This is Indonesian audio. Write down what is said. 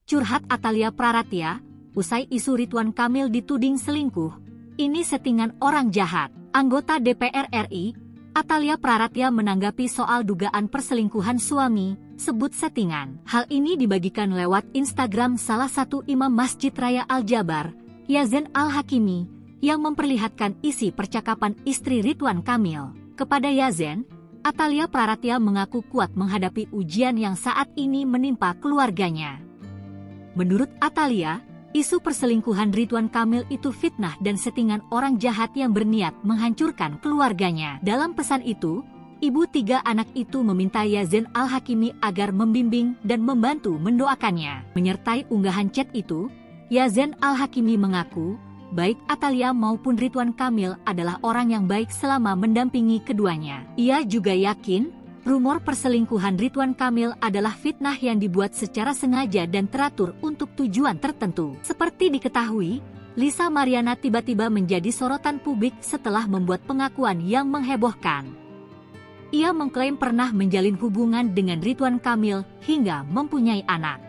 Curhat Atalia Praratya, usai isu Ridwan Kamil dituding selingkuh. Ini settingan orang jahat. Anggota DPR RI, Atalia Praratya menanggapi soal dugaan perselingkuhan suami, sebut settingan. Hal ini dibagikan lewat Instagram salah satu imam Masjid Raya Al-Jabar, Yazen Al-Hakimi, yang memperlihatkan isi percakapan istri Ridwan Kamil. Kepada Yazen, Atalia Praratya mengaku kuat menghadapi ujian yang saat ini menimpa keluarganya. Menurut Atalia, isu perselingkuhan Ridwan Kamil itu fitnah dan settingan orang jahat yang berniat menghancurkan keluarganya. Dalam pesan itu, ibu 3 anak itu meminta Yazen Al-Hakimi agar membimbing dan membantu mendoakannya. Menyertai unggahan chat itu, Yazen Al-Hakimi mengaku, baik Atalia maupun Ridwan Kamil adalah orang yang baik selama mendampingi keduanya. Ia juga yakin, rumor perselingkuhan Ridwan Kamil adalah fitnah yang dibuat secara sengaja dan teratur untuk tujuan tertentu. Seperti diketahui, Lisa Mariana tiba-tiba menjadi sorotan publik setelah membuat pengakuan yang menghebohkan. Ia mengklaim pernah menjalin hubungan dengan Ridwan Kamil hingga mempunyai anak.